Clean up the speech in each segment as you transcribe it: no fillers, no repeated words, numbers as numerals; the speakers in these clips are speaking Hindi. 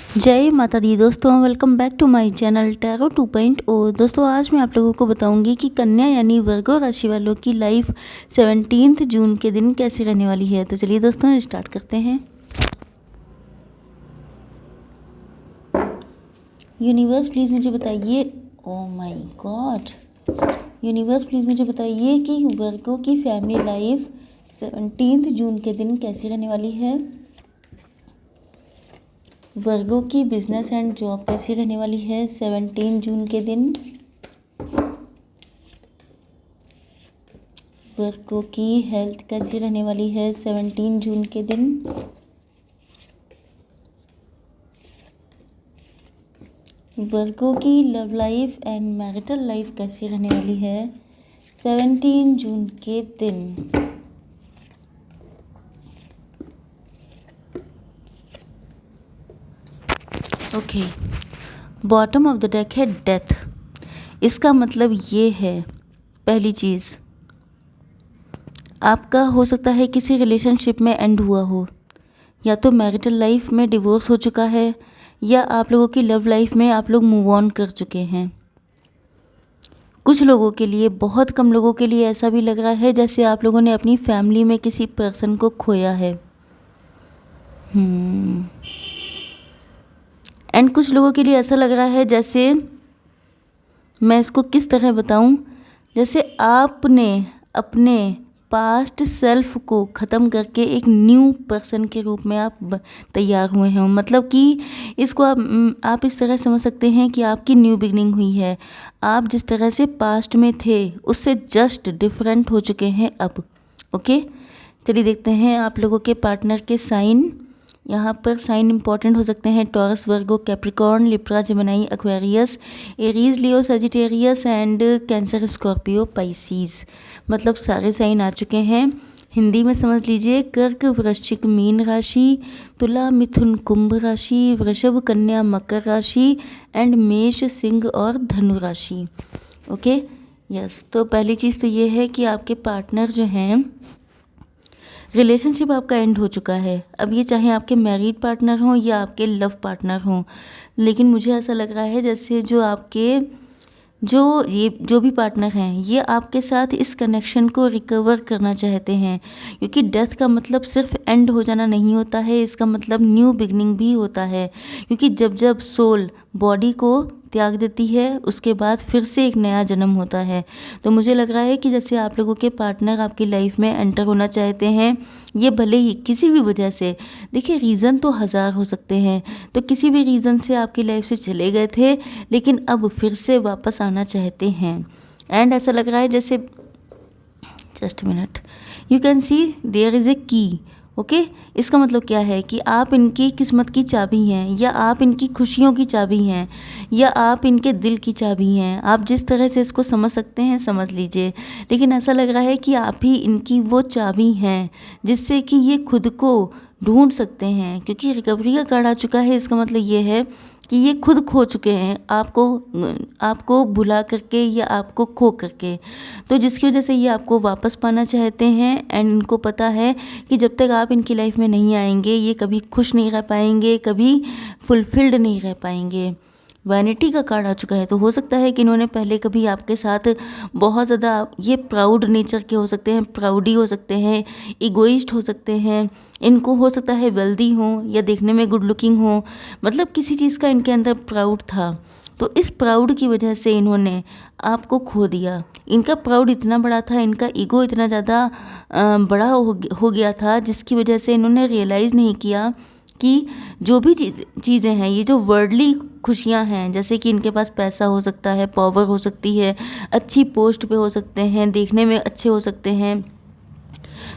जय माता दी दोस्तों, welcome back to my channel tarot 2.0। दोस्तों आज मैं आप लोगों को बताऊंगी कि कन्या यानी वर्गो राशि वालों की लाइफ 17 जून के दिन कैसी रहने वाली है। तो चलिए दोस्तों स्टार्ट करते हैं। यूनिवर्स प्लीज़ मुझे बताइए, oh my God, universe please मुझे बताइए कि वर्गो की फैमिली लाइफ 17 जून के दिन कैसी रहने वाली है। वर्गो की बिजनेस एंड जॉब कैसी रहने वाली है 17 जून के दिन। वर्गो की हेल्थ कैसी रहने वाली है 17 जून के दिन। वर्गो की love life and marital life कैसी रहने वाली है 17 जून के दिन। Okay, bottom of the deck है डेथ। इसका मतलब ये है, पहली चीज़, आपका हो सकता है किसी रिलेशनशिप में एंड हुआ हो, या तो मैरिटल लाइफ में डिवोर्स हो चुका है, या आप लोगों की लव लाइफ में आप लोग मूव ऑन कर चुके हैं। कुछ लोगों के लिए, बहुत कम लोगों के लिए ऐसा भी लग रहा है जैसे आप लोगों ने अपनी फैमिली में किसी पर्सन को खोया है। एंड कुछ लोगों के लिए ऐसा लग रहा है जैसे, मैं इसको किस तरह बताऊं, जैसे आपने अपने पास्ट सेल्फ को ख़त्म करके एक न्यू पर्सन के रूप में आप तैयार हुए हैं। मतलब कि इसको आप इस तरह समझ सकते हैं कि आपकी न्यू बिगनिंग हुई है। आप जिस तरह से पास्ट में थे उससे जस्ट डिफरेंट हो चुके हैं अब। ओके, चलिए देखते हैं आप लोगों के पार्टनर के साइन। यहाँ पर साइन इंपॉर्टेंट हो सकते हैं taurus, Virgo, Capricorn, Libra, Gemini, Aquarius, Aries, Leo, Sagittarius and cancer, Scorpio, Pisces. मतलब सारे साइन आ चुके हैं। हिंदी में समझ लीजिए, कर्क, वृश्चिक, मीन राशि, तुला, मिथुन, कुंभ राशि, वृषभ, कन्या, मकर राशि एंड मेष, सिंह और धनु राशि। ओके यस, तो पहली चीज़ तो ये है कि आपके पार्टनर जो हैं, रिलेशनशिप आपका एंड हो चुका है। अब ये चाहे आपके मैरिड पार्टनर हों या आपके लव पार्टनर हों, लेकिन मुझे ऐसा लग रहा है जैसे जो भी पार्टनर हैं ये आपके साथ इस कनेक्शन को रिकवर करना चाहते हैं, क्योंकि डेथ का मतलब सिर्फ एंड हो जाना नहीं होता है, इसका मतलब न्यू बिगनिंग भी होता है। क्योंकि जब जब सोल बॉडी को त्याग देती है उसके बाद फिर से एक नया जन्म होता है। तो मुझे लग रहा है कि जैसे आप लोगों के पार्टनर आपकी लाइफ में एंटर होना चाहते हैं, ये भले ही किसी भी वजह से, देखिए रीज़न तो हज़ार हो सकते हैं, तो किसी भी रीज़न से आपकी लाइफ से चले गए थे लेकिन अब फिर से वापस आना चाहते हैं। एंड ऐसा लग रहा है जैसे, just minute, you can see there is a key. Okay, इसका मतलब क्या है कि आप इनकी किस्मत की चाबी हैं, या आप इनकी खुशियों की चाबी हैं, या आप इनके दिल की चाबी हैं। आप जिस तरह से इसको समझ सकते हैं समझ लीजिए, लेकिन ऐसा लग रहा है कि आप ही इनकी वो चाबी हैं जिससे कि ये खुद को ढूंढ सकते हैं। क्योंकि रिकवरी का कार्ड आ चुका है, इसका मतलब ये है कि ये खुद खो चुके हैं आपको भुला करके या आपको खो करके, तो जिसकी वजह से ये आपको वापस पाना चाहते हैं। एंड इनको पता है कि जब तक आप इनकी लाइफ में नहीं आएंगे ये कभी खुश नहीं रह पाएंगे, कभी फुलफिल्ड नहीं रह पाएंगे। वैनिटी का कार्ड आ चुका है, तो हो सकता है कि इन्होंने पहले कभी आपके साथ बहुत ज़्यादा, ये प्राउड नेचर के हो सकते हैं, प्राउडी हो सकते हैं, इगोइस्ट हो सकते हैं, इनको हो सकता है वेल्दी हों या देखने में गुड लुकिंग हो, मतलब किसी चीज़ का इनके अंदर प्राउड था। तो इस प्राउड की वजह से इन्होंने आपको खो दिया। इनका प्राउड इतना बड़ा था, इनका ईगो इतना ज़्यादा बड़ा हो गया था, जिसकी वजह से इन्होंने रियलाइज़ नहीं किया कि जो भी चीज़ें हैं, ये जो वर्ल्डली खुशियां हैं, जैसे कि इनके पास पैसा हो सकता है, पावर हो सकती है, अच्छी पोस्ट पे हो सकते हैं, देखने में अच्छे हो सकते हैं,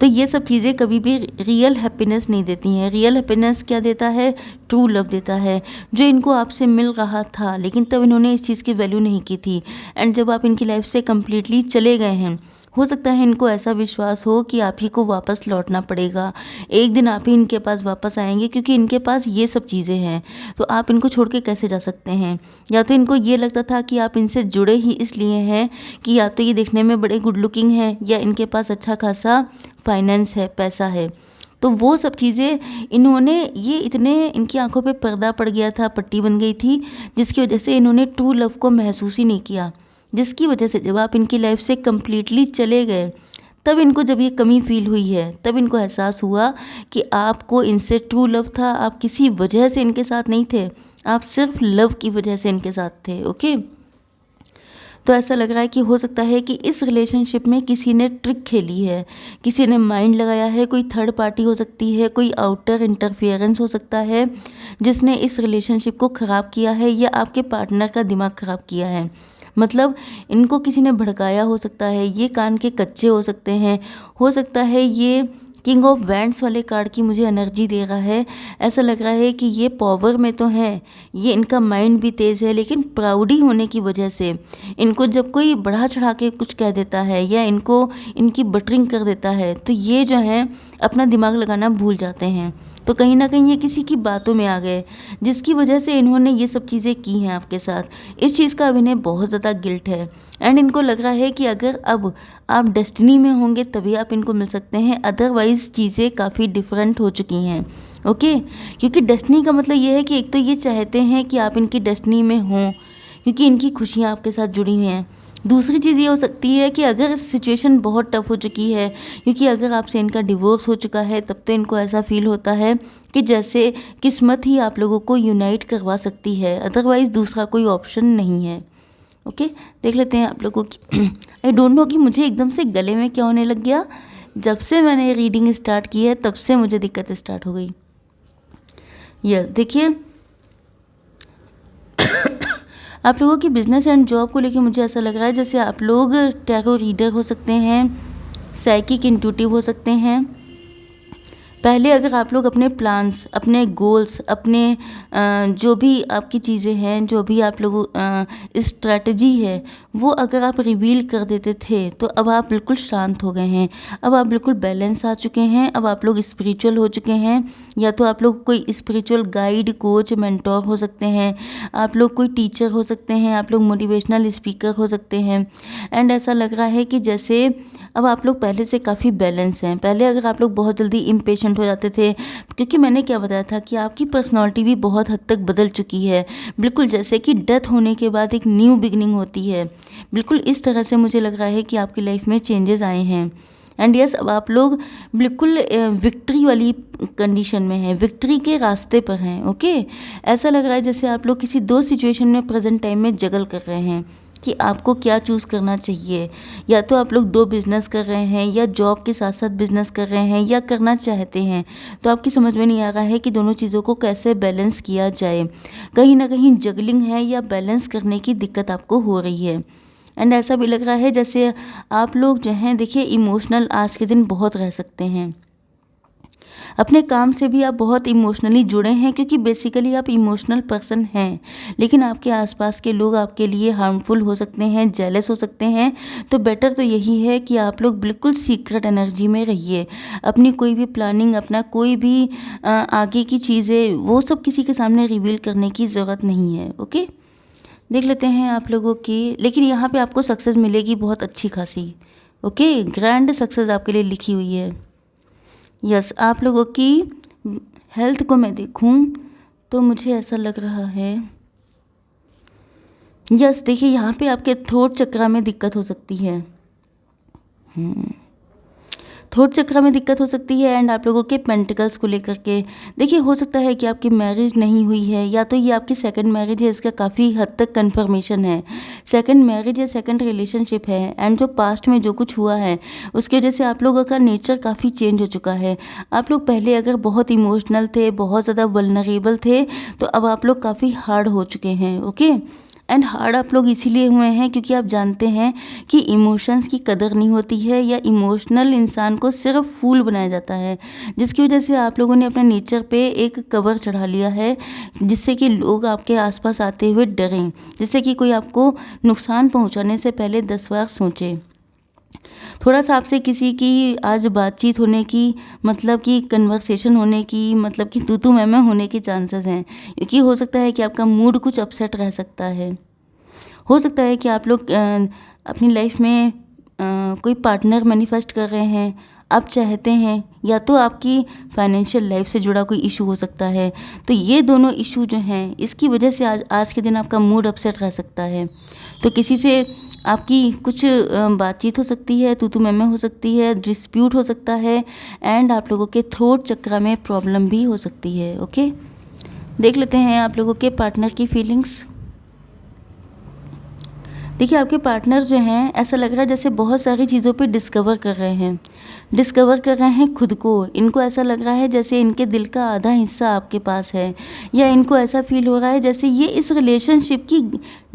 तो ये सब चीज़ें कभी भी रियल हैप्पीनेस नहीं देती हैं। रियल हैप्पीनेस क्या देता है? ट्रू लव देता है, जो इनको आपसे मिल रहा था, लेकिन तब इन्होंने इस चीज़ की वैल्यू नहीं की थी। एंड जब आप इनकी लाइफ से कम्प्लीटली चले गए हैं, हो सकता है इनको ऐसा विश्वास हो कि आप ही को वापस लौटना पड़ेगा, एक दिन आप ही इनके पास वापस आएंगे, क्योंकि इनके पास ये सब चीज़ें हैं, तो आप इनको छोड़ के कैसे जा सकते हैं। या तो इनको ये लगता था कि आप इनसे जुड़े ही इसलिए हैं कि या तो ये देखने में बड़े गुड लुकिंग हैं, या इनके पास अच्छा खासा फाइनेंस है, पैसा है, तो वो सब चीज़ें इन्होंने, ये इतने इनकी आंखों पे पर्दा पड़ गया था, पट्टी बन गई थी, जिसकी वजह से इन्होंने ट्रू लव को महसूस ही नहीं किया। जिसकी वजह से जब आप इनकी लाइफ से कम्प्लीटली चले गए, तब इनको जब ये कमी फील हुई है, तब इनको एहसास हुआ कि आपको इनसे ट्रू लव था। आप किसी वजह से इनके साथ नहीं थे, आप सिर्फ लव की वजह से इनके साथ थे। ओके, तो ऐसा लग रहा है कि हो सकता है कि इस रिलेशनशिप में किसी ने ट्रिक खेली है, किसी ने माइंड लगाया है, कोई थर्ड पार्टी हो सकती है, कोई आउटर इंटरफियरेंस हो सकता है जिसने इस रिलेशनशिप को ख़राब किया है, या आपके पार्टनर का दिमाग ख़राब किया है। मतलब इनको किसी ने भड़काया हो सकता है, ये कान के कच्चे हो सकते हैं, हो सकता है ये किंग ऑफ वैंड्स वाले कार्ड की मुझे एनर्जी दे रहा है। ऐसा लग रहा है कि ये पावर में तो है, ये इनका माइंड भी तेज़ है, लेकिन प्राउडी होने की वजह से इनको जब कोई बढ़ा चढ़ा के कुछ कह देता है या इनको इनकी बटरिंग कर देता है, तो ये जो है अपना दिमाग लगाना भूल जाते हैं। तो कहीं ना कहीं ये किसी की बातों में आ गए, जिसकी वजह से इन्होंने ये सब चीज़ें की हैं आपके साथ। इस चीज़ का अब इन्हें बहुत ज़्यादा गिल्ट है, एंड इनको लग रहा है कि अगर अब आप डेस्टिनी में होंगे तभी आप इनको मिल सकते हैं, अदरवाइज़ चीज़ें काफ़ी डिफरेंट हो चुकी हैं। ओके, क्योंकि डेस्टिनी का मतलब ये है कि एक तो ये चाहते हैं कि आप इनकी डेस्टिनी में हों, क्योंकि इनकी खुशियाँ आपके साथ जुड़ी हुई हैं। दूसरी चीज़ ये हो सकती है कि अगर सिचुएशन बहुत टफ हो चुकी है, क्योंकि अगर आपसे इनका डिवोर्स हो चुका है, तब तो इनको ऐसा फील होता है कि जैसे किस्मत ही आप लोगों को यूनाइट करवा सकती है, अदरवाइज़ दूसरा कोई ऑप्शन नहीं है। ओके, देख लेते हैं आप लोगों की। आई डोंट नो कि मुझे एकदम से गले में क्या होने लग गया। जब से मैंने रीडिंग स्टार्ट की है तब से मुझे दिक्कत स्टार्ट हो गई। यस, देखिए आप लोगों की बिजनेस एंड जॉब को लेके मुझे ऐसा लग रहा है जैसे आप लोग टैरो रीडर हो सकते हैं, साइकिक इंट्यूटिव हो सकते हैं। पहले अगर आप लोग अपने प्लान्स, अपने गोल्स, अपने जो भी आपकी चीज़ें हैं, जो भी आप लोग स्ट्रैटेजी है, वो अगर आप रिवील कर देते थे, तो अब आप बिल्कुल शांत हो गए हैं, अब आप बिल्कुल बैलेंस आ चुके हैं, अब आप लोग स्पिरिचुअल हो चुके हैं। या तो आप लोग कोई स्पिरिचुअल गाइड, कोच, मेंटोर हो सकते हैं, आप लोग कोई टीचर हो सकते हैं, आप लोग मोटिवेशनल स्पीकर हो सकते हैं। एंड ऐसा लग रहा है कि जैसे अब आप लोग पहले से काफ़ी बैलेंस हैं। पहले अगर आप लोग बहुत जल्दी इम्पेशेंट हो जाते थे, क्योंकि मैंने क्या बताया था कि आपकी पर्सनालिटी भी बहुत हद तक बदल चुकी है, बिल्कुल जैसे कि डेथ होने के बाद एक न्यू बिगनिंग होती है, बिल्कुल इस तरह से मुझे लग रहा है कि आपकी लाइफ में चेंजेस आए हैं। एंड यस, अब आप लोग बिल्कुल विक्ट्री वाली कंडीशन में हैं, विक्ट्री के रास्ते पर हैं। ओके, ऐसा लग रहा है जैसे आप लोग किसी दो सिचुएशन में प्रेजेंट टाइम में जगल कर रहे हैं कि आपको क्या चूज़ करना चाहिए। या तो आप लोग दो बिज़नेस कर रहे हैं, या जॉब के साथ साथ बिज़नेस कर रहे हैं, या करना चाहते हैं, तो आपकी समझ में नहीं आ रहा है कि दोनों चीज़ों को कैसे बैलेंस किया जाए। कहीं ना कहीं जगलिंग है या बैलेंस करने की दिक्कत आपको हो रही है। एंड ऐसा भी लग रहा है जैसे आप लोग जो हैं, देखिए इमोशनल आज के दिन बहुत रह सकते हैं, अपने काम से भी आप बहुत इमोशनली जुड़े हैं, क्योंकि बेसिकली आप इमोशनल पर्सन हैं, लेकिन आपके आसपास के लोग आपके लिए हार्मफुल हो सकते हैं, जेलस हो सकते हैं। तो बेटर तो यही है कि आप लोग बिल्कुल सीक्रेट एनर्जी में रहिए। अपनी कोई भी प्लानिंग, अपना कोई भी आगे की चीज़ें, वो सब किसी के सामने रिवील करने की ज़रूरत नहीं है। ओके, देख लेते हैं आप लोगों की, लेकिन यहाँ पे आपको सक्सेस मिलेगी बहुत अच्छी खासी। ओके, ग्रैंड सक्सेस आपके लिए लिखी हुई है। यस, आप लोगों की हेल्थ को मैं देखूं तो मुझे ऐसा लग रहा है, यस देखिए यहाँ पे आपके थ्रोट चक्र में दिक्कत हो सकती है, थ्रोट चक्र में दिक्कत हो सकती है। एंड आप लोगों के पेंटिकल्स को लेकर के देखिए, हो सकता है कि आपकी मैरिज नहीं हुई है, या तो ये आपकी सेकंड मैरिज है, इसका काफ़ी हद तक कंफर्मेशन है। सेकंड मैरिज या सेकंड रिलेशनशिप है, एंड जो पास्ट में जो कुछ हुआ है उसकी वजह से आप लोगों का नेचर काफ़ी चेंज हो चुका है। आप लोग पहले अगर बहुत इमोशनल थे, बहुत ज़्यादा वल्नरेबल थे, तो अब आप लोग काफ़ी हार्ड हो चुके हैं। ओके, एंड हार्ड आप लोग इसीलिए हुए हैं क्योंकि आप जानते हैं कि इमोशंस की कदर नहीं होती है, या इमोशनल इंसान को सिर्फ फूल बनाया जाता है, जिसकी वजह से आप लोगों ने अपने नेचर पे एक कवर चढ़ा लिया है, जिससे कि लोग आपके आसपास आते हुए डरें, जिससे कि कोई आपको नुकसान पहुंचाने से पहले 10 बार सोचे। थोड़ा सा आपसे किसी की आज बातचीत होने की, मतलब कि कन्वर्सेशन होने की, मतलब कि तू मैं होने के चांसेस हैं, क्योंकि हो सकता है कि आपका मूड कुछ अपसेट रह सकता है। हो सकता है कि आप लोग अपनी लाइफ में कोई पार्टनर मैनिफेस्ट कर रहे हैं, आप चाहते हैं, या तो आपकी फाइनेंशियल लाइफ से जुड़ा कोई इशू हो सकता है। तो ये दोनों इशू जो हैं, इसकी वजह से आज के दिन आपका मूड अपसेट रह सकता है। तो किसी से आपकी कुछ बातचीत हो सकती है, तू मैं हो सकती है, डिस्प्यूट हो सकता है, एंड आप लोगों के थ्रोट चक्र में प्रॉब्लम भी हो सकती है। ओके, देख लेते हैं आप लोगों के पार्टनर की फीलिंग्स। देखिए, आपके पार्टनर जो हैं, ऐसा लग रहा है जैसे बहुत सारी चीज़ों पे डिस्कवर कर रहे हैं खुद को। इनको ऐसा लग रहा है जैसे इनके दिल का आधा हिस्सा आपके पास है, या इनको ऐसा फील हो रहा है जैसे ये इस रिलेशनशिप की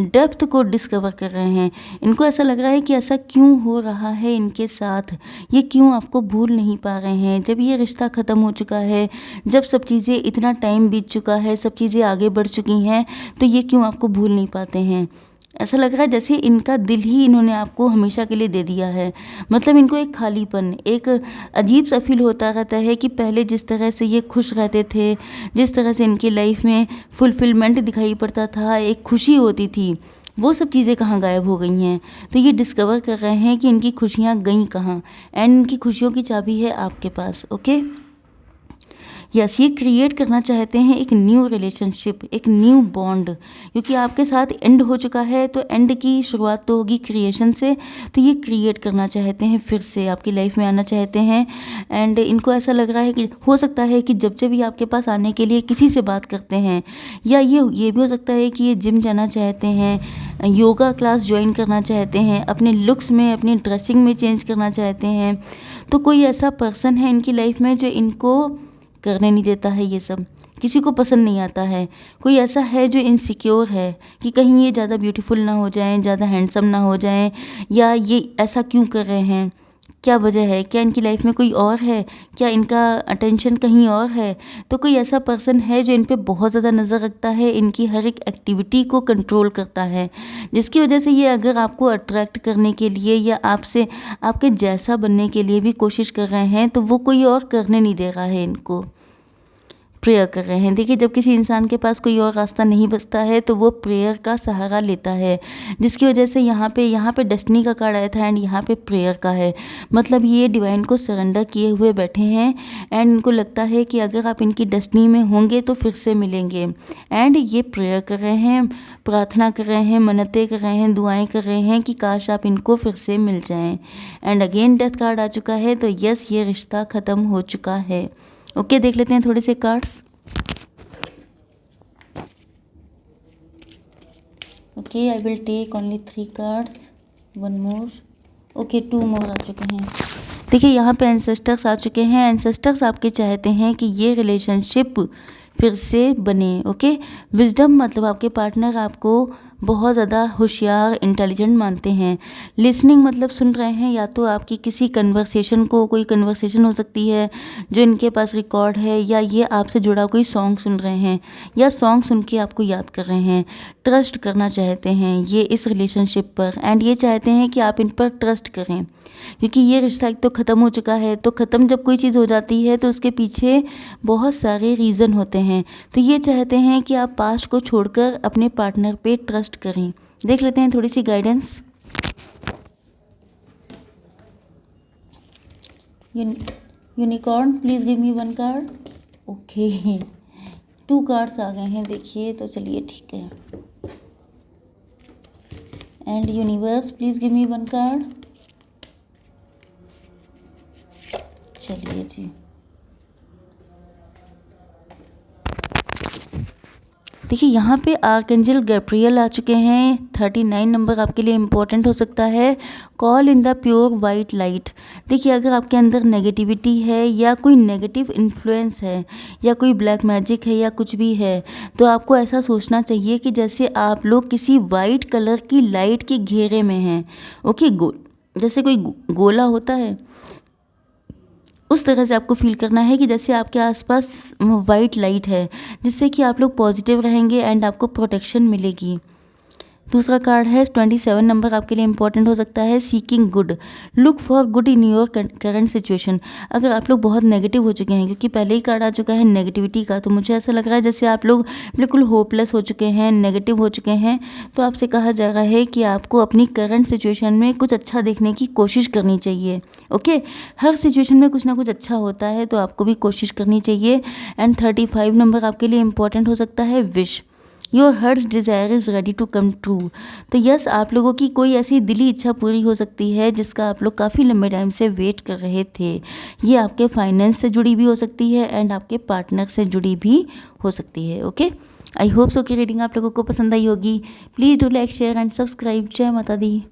डेप्थ को डिस्कवर कर रहे हैं। इनको ऐसा लग रहा है कि ऐसा क्यों हो रहा है इनके साथ, ये क्यों आपको भूल नहीं पा रहे हैं। जब ये रिश्ता ख़त्म हो चुका है, जब सब चीज़ें, इतना टाइम बीत चुका है, सब चीज़ें आगे बढ़ चुकी हैं, तो ये क्यों आपको भूल नहीं पाते हैं। ऐसा लग रहा है जैसे इनका दिल ही इन्होंने आपको हमेशा के लिए दे दिया है। मतलब इनको एक खालीपन, एक अजीब सा फील होता रहता है कि पहले जिस तरह से ये खुश रहते थे, जिस तरह से इनकी लाइफ में फुलफिलमेंट दिखाई पड़ता था, एक खुशी होती थी, वो सब चीज़ें कहाँ गायब हो गई हैं। तो ये डिस्कवर कर रहे हैं कि इनकी खुशियाँ गई कहाँ, एंड इनकी खुशियों की चाबी है आपके पास। ओके, यस, ये क्रिएट करना चाहते हैं एक न्यू रिलेशनशिप, एक न्यू बॉन्ड, क्योंकि आपके साथ एंड हो चुका है, तो एंड की शुरुआत तो होगी क्रिएशन से। तो ये क्रिएट करना चाहते हैं, फिर से आपकी लाइफ में आना चाहते हैं। एंड इनको ऐसा लग रहा है कि हो सकता है कि जब जब भी आपके पास आने के लिए किसी से बात करते हैं, या ये भी हो सकता है कि ये जिम जाना चाहते हैं, योगा क्लास ज्वाइन करना चाहते हैं, अपने लुक्स में, अपनी ड्रेसिंग में चेंज करना चाहते हैं। तो कोई ऐसा पर्सन है इनकी लाइफ में जो इनको करने नहीं देता है, ये सब किसी को पसंद नहीं आता है। कोई ऐसा है जो इनसिक्योर है कि कहीं ये ज़्यादा ब्यूटीफुल ना हो जाएं, ज़्यादा हैंडसम ना हो जाएं, या ये ऐसा क्यों कर रहे हैं, क्या वजह है, क्या इनकी लाइफ में कोई और है, क्या इनका अटेंशन कहीं और है। तो कोई ऐसा पर्सन है जो इन पे बहुत ज़्यादा नज़र रखता है, इनकी हर एक एक्टिविटी को कंट्रोल करता है, जिसकी वजह से ये अगर आपको अट्रैक्ट करने के लिए या आपसे आपके जैसा बनने के लिए भी कोशिश कर रहे हैं, तो वो कोई और करने नहीं दे रहा है, इनको प्रेयर कर रहे हैं। देखिए, जब किसी इंसान के पास कोई और रास्ता नहीं बचता है, तो वो प्रेयर का सहारा लेता है, जिसकी वजह से यहाँ पे डेस्टिनी का कार्ड आया था, एंड यहाँ पे प्रेयर का है। मतलब ये डिवाइन को सरेंडर किए हुए बैठे हैं, एंड इनको लगता है कि अगर आप इनकी डेस्टिनी में होंगे तो फिर से मिलेंगे। एंड ये प्रेयर कर रहे हैं, प्रार्थना कर रहे हैं, मन्नतें कर रहे हैं, दुआएं कर रहे हैं कि काश आप इनको फिर से मिल जाएं। एंड अगेन डेथ कार्ड आ चुका है, तो यस, ये रिश्ता ख़त्म हो चुका है। ओके, देख लेते हैं थोड़े से cards. Okay, I will take only 3 cards, 1 more. Okay, 2 more आ चुके हैं। देखिए, यहाँ पे एंसेस्टर्स आ चुके हैं। एंसेस्टर्स आपके चाहते हैं कि ये रिलेशनशिप फिर से बने। ओके, विजडम मतलब आपके पार्टनर आपको बहुत ज़्यादा होशियार, इंटेलिजेंट मानते हैं। लिसनिंग मतलब सुन रहे हैं, या तो आपकी किसी कन्वर्सेशन को, कोई कन्वर्सेशन हो सकती है जो इनके पास रिकॉर्ड है, या ये आपसे जुड़ा कोई सॉन्ग सुन रहे हैं, या सॉन्ग सुन के आपको याद कर रहे हैं। ट्रस्ट करना चाहते हैं ये इस रिलेशनशिप पर, एंड ये चाहते हैं कि आप इन पर ट्रस्ट करें, क्योंकि ये रिश्ता एक तो ख़त्म हो चुका है। तो ख़त्म जब कोई चीज़ हो जाती है तो उसके पीछे बहुत सारे रीज़न होते हैं। तो ये चाहते हैं कि आप पास्ट को छोड़कर अपने पार्टनर पे ट्रस्ट करें। देख लेते हैं थोड़ी सी guidance. Unicorn, please give me 1 card. Okay, 2 cards आ गए हैं, देखिए, तो चलिए ठीक है। And universe, please give me 1 card. चलिए जी, देखिए, यहाँ पे आर्कएंजल गैब्रियल आ चुके हैं। 39 नंबर आपके लिए इम्पोर्टेंट हो सकता है। Call in the pure white light. देखिए, अगर आपके अंदर नेगेटिविटी है, या कोई नेगेटिव इन्फ्लुएंस है, या कोई ब्लैक मैजिक है, या कुछ भी है, तो आपको ऐसा सोचना चाहिए कि जैसे आप लोग किसी वाइट कलर की लाइट के घेरे में हैं। ओके, जैसे कोई गोला होता है, उस तरह से आपको फील करना है कि जैसे आपके आसपास वाइट लाइट है, जिससे कि आप लोग पॉजिटिव रहेंगे एंड आपको प्रोटेक्शन मिलेगी। दूसरा कार्ड है 27 नंबर, आपके लिए इंपॉर्टेंट हो सकता है seeking good, look for good in your current situation. अगर आप लोग बहुत नेगेटिव हो चुके हैं, क्योंकि पहले ही कार्ड आ चुका है नेगेटिविटी का, तो मुझे ऐसा लग रहा है जैसे आप लोग बिल्कुल होपलेस हो चुके हैं, नेगेटिव हो चुके हैं, तो आपसे कहा जा रहा है कि आपको अपनी करंट सिचुएशन में कुछ अच्छा देखने की कोशिश करनी चाहिए। ओके, हर सिचुएशन में कुछ ना कुछ अच्छा होता है, तो आपको भी कोशिश करनी चाहिए। एंड 35 नंबर आपके लिए इंपॉर्टेंट हो सकता है wish, your heart's desire is ready to come true. तो यस, आप लोगों की कोई ऐसी दिली इच्छा पूरी हो सकती है जिसका आप लोग काफ़ी लंबे टाइम से वेट कर रहे थे। ये आपके फाइनेंस से जुड़ी भी हो सकती है एंड आपके पार्टनर से जुड़ी भी हो सकती है। ओके, आई होप सो कि रीडिंग आप लोगों को पसंद आई होगी। Please do like, share and subscribe. जय माता दी।